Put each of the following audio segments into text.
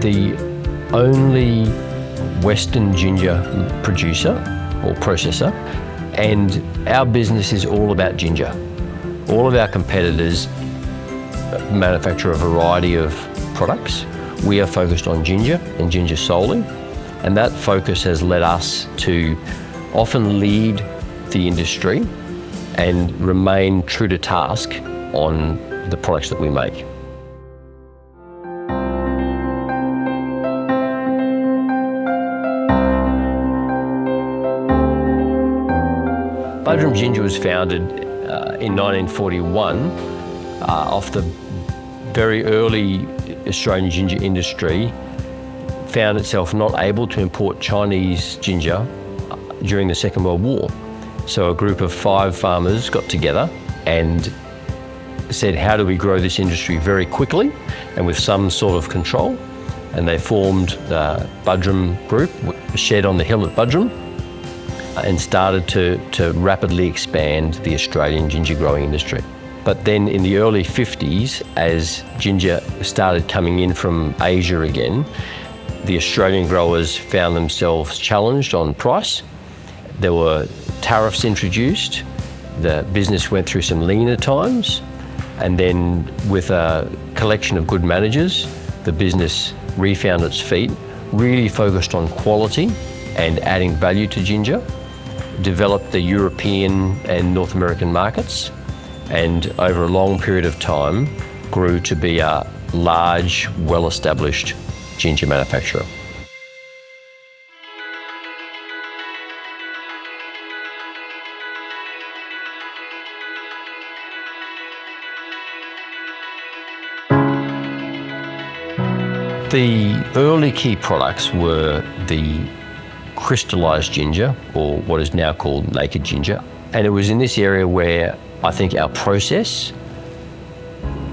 the only Western ginger producer or processor, and our business is all about ginger. All of our competitors manufacture a variety of products. We are focused on ginger and ginger solely, and that focus has led us to often lead the industry and remain true to task on the products that we make. Buderim Ginger was founded in 1941 off the very early Australian ginger industry found itself not able to import Chinese ginger during the Second World War. So a group of 5 farmers got together and said, how do we grow this industry very quickly and with some sort of control? And they formed the Buderim Group, a shed on the hill at Buderim, and started to rapidly expand the Australian ginger growing industry. But then in the early 50s, as ginger started coming in from Asia again, the Australian growers found themselves challenged on price. There were tariffs introduced. The business went through some leaner times. And then with a collection of good managers, the business refound its feet, really focused on quality and adding value to ginger, developed the European and North American markets, and over a long period of time grew to be a large, well-established ginger manufacturer. The early key products were the crystallized ginger, or what is now called naked ginger. And it was in this area where I think our process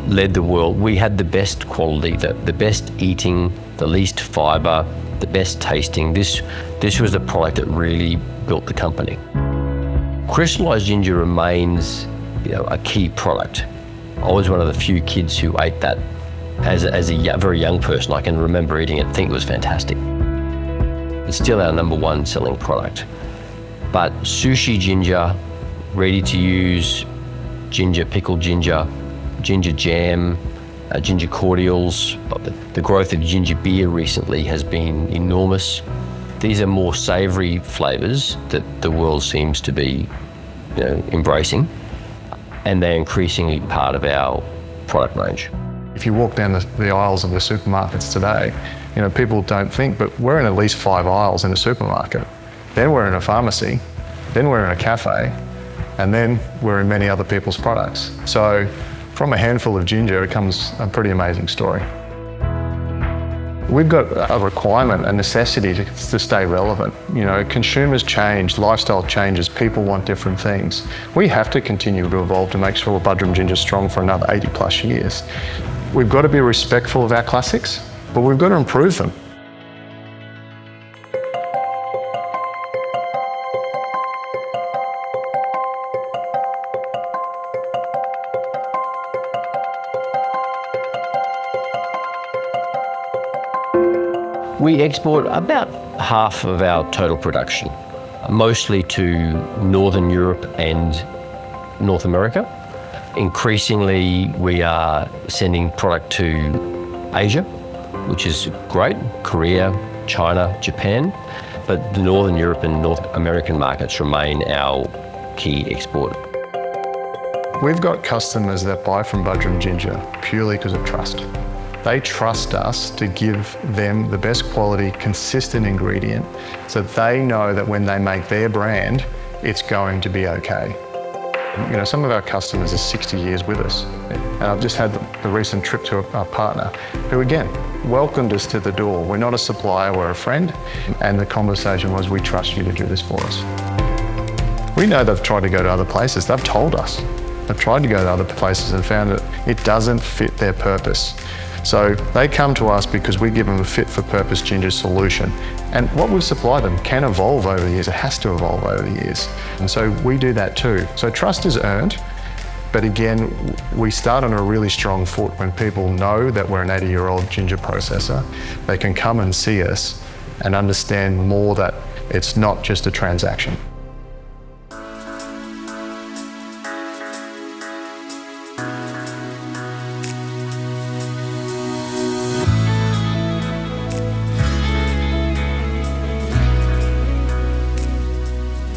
led the world. We had the best quality, the best eating, the least fiber, the best tasting. This was the product that really built the company. Crystallized ginger remains, a key product. I was one of the few kids who ate that as a very young person. I can remember eating it, think it was fantastic. It's still our #1 selling product. But sushi ginger, ready to use ginger, pickled ginger, ginger jam, ginger cordials. The growth of ginger beer recently has been enormous. These are more savoury flavours that the world seems to be embracing, and they're increasingly part of our product range. If you walk down the aisles of the supermarkets today, people don't think, but we're in at least 5 aisles in a supermarket. Then we're in a pharmacy, then we're in a cafe, and then we're in many other people's products. So from a handful of ginger, it comes a pretty amazing story. We've got a requirement, a necessity to stay relevant. Consumers change, lifestyle changes, people want different things. We have to continue to evolve to make sure Buderim Ginger is strong for another 80+ years. We've got to be respectful of our classics, but we've got to improve them. We export about half of our total production, mostly to Northern Europe and North America. Increasingly, we are sending product to Asia, which is great, Korea, China, Japan, but the Northern Europe and North American markets remain our key export. We've got customers that buy from Buderim Ginger purely because of trust. They trust us to give them the best quality, consistent ingredient so they know that when they make their brand, it's going to be okay. Some of our customers are 60 years with us. And I've just had the recent trip to a partner who, again, welcomed us to the door. We're not a supplier, we're a friend. And the conversation was, we trust you to do this for us. We know they've tried to go to other places. They've told us. They've tried to go to other places and found that it doesn't fit their purpose. So they come to us because we give them a fit-for-purpose ginger solution. And what we've supplied them can evolve over the years. It has to evolve over the years. And so we do that too. So trust is earned, But again, we start on a really strong foot when people know that we're an 80-year-old ginger processor. They can come and see us and understand more that it's not just a transaction.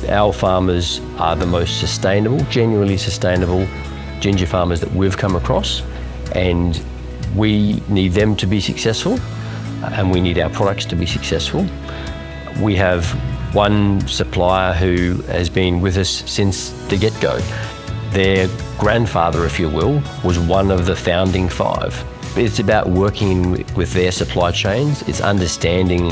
Our farmers are the most sustainable, genuinely sustainable ginger farmers that we've come across, and we need them to be successful and we need our products to be successful. We have one supplier who has been with us since the get-go. Their grandfather, if you will, was one of the founding 5. It's about working with their supply chains. It's understanding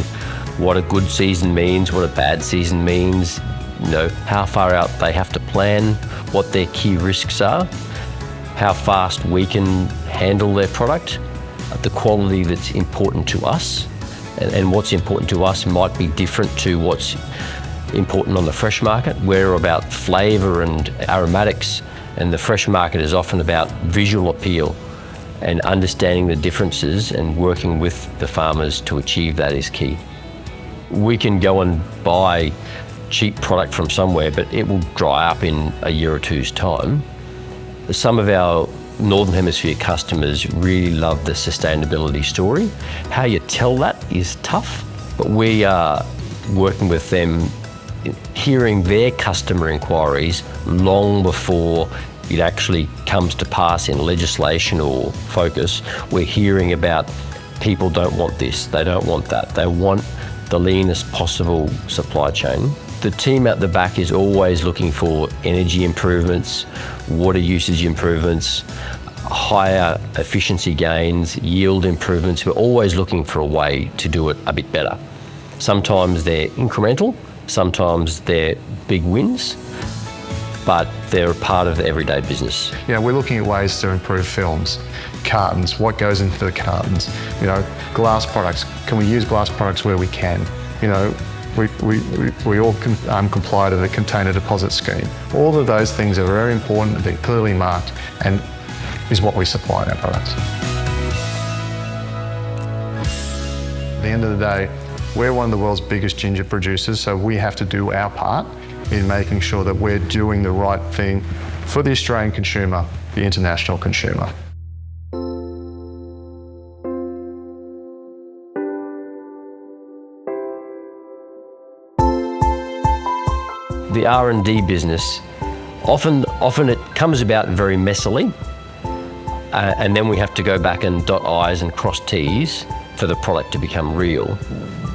what a good season means, what a bad season means, you know, how far out they have to plan, what their key risks are, how fast we can handle their product, the quality that's important to us, and what's important to us might be different to what's important on the fresh market. We're about flavour and aromatics, and the fresh market is often about visual appeal, and understanding the differences and working with the farmers to achieve that is key. We can go and buy cheap product from somewhere, but it will dry up in a year or two's time. Some of our Northern Hemisphere customers really love the sustainability story. How you tell that is tough, but we are working with them, hearing their customer inquiries long before it actually comes to pass in legislation or focus. We're hearing about people don't want this, they don't want that, they want the leanest possible supply chain. The team at the back is always looking for energy improvements, water usage improvements, higher efficiency gains, yield improvements. We're always looking for a way to do it a bit better. Sometimes they're incremental, sometimes they're big wins, but they're a part of the everyday business. You know, we're looking at ways to improve films, cartons, what goes into the cartons, you know, glass products. Can we use glass products where we can? You know, we all comply to the container deposit scheme. All of those things are very important, they're clearly marked, and is what we supply in our products. At the end of the day, we're one of the world's biggest ginger producers, so we have to do our part in making sure that we're doing the right thing for the Australian consumer, the international consumer. The R&D business, often it comes about very messily, and then we have to go back and dot I's and cross T's for the product to become real.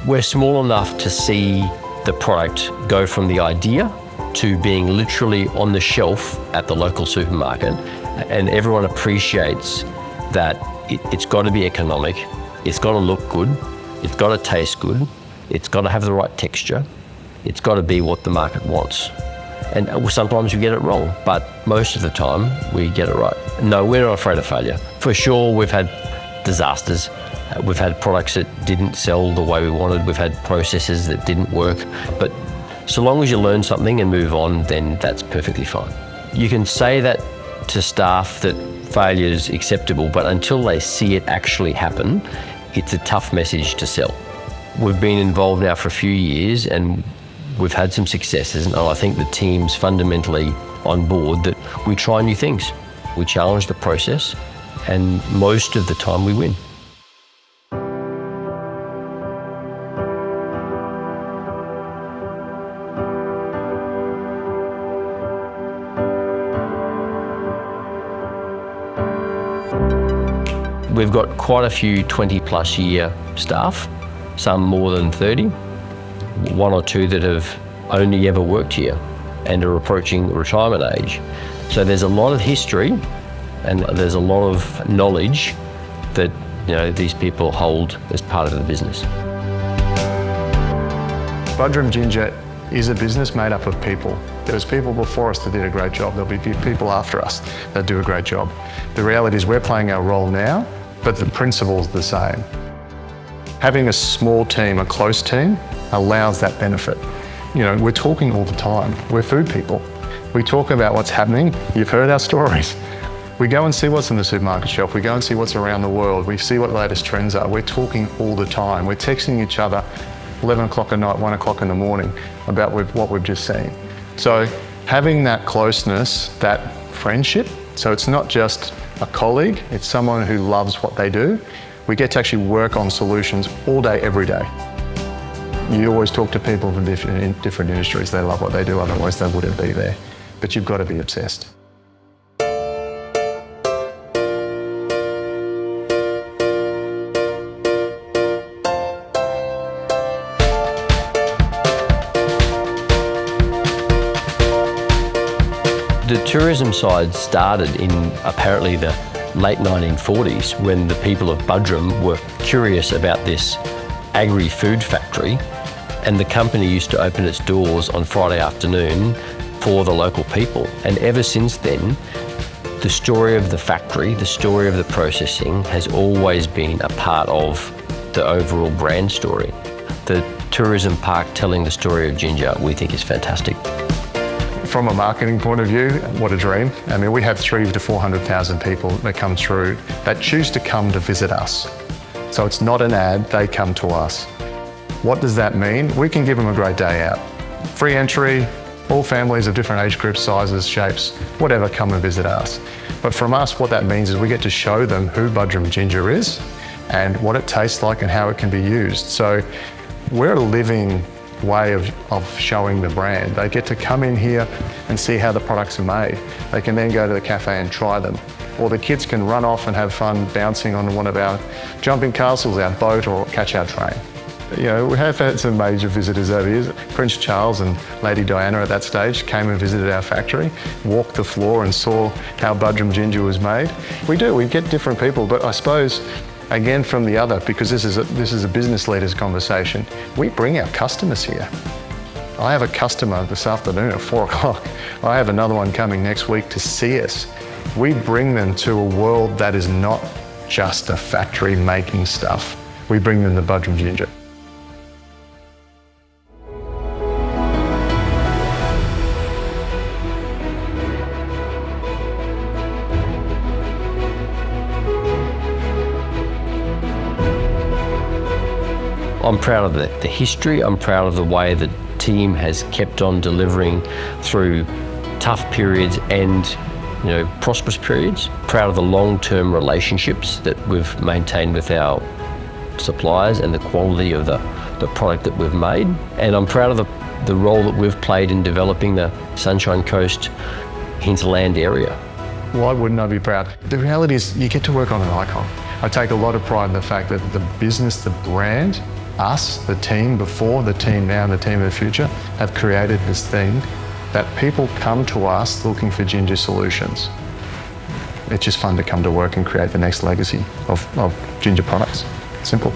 We're small enough to see the product go from the idea to being literally on the shelf at the local supermarket, and everyone appreciates that it's got to be economic, it's got to look good, it's got to taste good, it's got to have the right texture, it's got to be what the market wants. And sometimes we get it wrong, but most of the time we get it right. No, we're not afraid of failure. For sure, we've had disasters. We've had products that didn't sell the way we wanted. We've had processes that didn't work. But so long as you learn something and move on, then that's perfectly fine. You can say that to staff that failure is acceptable, but until they see it actually happen, it's a tough message to sell. We've been involved now for a few years and we've had some successes, and I think the team's fundamentally on board that we try new things. We challenge the process, and most of the time we win. We've got quite a few 20-plus year staff, some more than 30. One or two that have only ever worked here and are approaching retirement age. So there's a lot of history and there's a lot of knowledge that, you know, these people hold as part of the business. Buderim Ginger is a business made up of people. There was people before us that did a great job. There'll be people after us that do a great job. The reality is we're playing our role now, but the principle's the same. Having a small team, a close team, allows that benefit. You know, we're talking all the time. We're food people. We talk about what's happening. You've heard our stories. We go and see what's in the supermarket shelf. We go and see what's around the world. We see what the latest trends are. We're talking all the time. We're texting each other 11 o'clock at night, 1 o'clock in the morning about what we've just seen. So having that closeness, that friendship, so it's not just a colleague, it's someone who loves what they do. We get to actually work on solutions all day, every day. You always talk to people in different industries. They love what they do, otherwise they wouldn't be there. But you've got to be obsessed. The tourism side started in apparently the late 1940s when the people of Buderim were curious about this agri-food factory, and the company used to open its doors on Friday afternoon for the local people. And ever since then, the story of the factory, the story of the processing has always been a part of the overall brand story. The tourism park telling the story of ginger, we think, is fantastic. From a marketing point of view, what a dream. I mean, we have 300,000 to 400,000 people that come through that choose to come to visit us. So it's not an ad, they come to us. What does that mean? We can give them a great day out. Free entry, all families of different age groups, sizes, shapes, whatever, come and visit us. But from us, what that means is we get to show them who Buderim ginger is and what it tastes like and how it can be used. So we're a living way of showing the brand. They get to come in here and see how the products are made. They can then go to the cafe and try them. Or the kids can run off and have fun bouncing on one of our jumping castles, our boat, or catch our train. You know, we have had some major visitors over here. Prince Charles and Lady Diana at that stage came and visited our factory, walked the floor and saw how Buderim ginger was made. We get different people, but I suppose again, from the other, because this is a business leaders conversation, we bring our customers here. I have a customer this afternoon at 4 o'clock. I have another one coming next week to see us. We bring them to a world that is not just a factory making stuff. We bring them the Buderim ginger. I'm proud of the history. I'm proud of the way the team has kept on delivering through tough periods and prosperous periods. Proud of the long-term relationships that we've maintained with our suppliers and the quality of the product that we've made. And I'm proud of the role that we've played in developing the Sunshine Coast hinterland area. Why wouldn't I be proud? The reality is you get to work on an icon. I take a lot of pride in the fact that the business, the brand, us, the team before, the team now, and the team of the future have created this thing that people come to us looking for ginger solutions. It's just fun to come to work and create the next legacy of ginger products. Simple.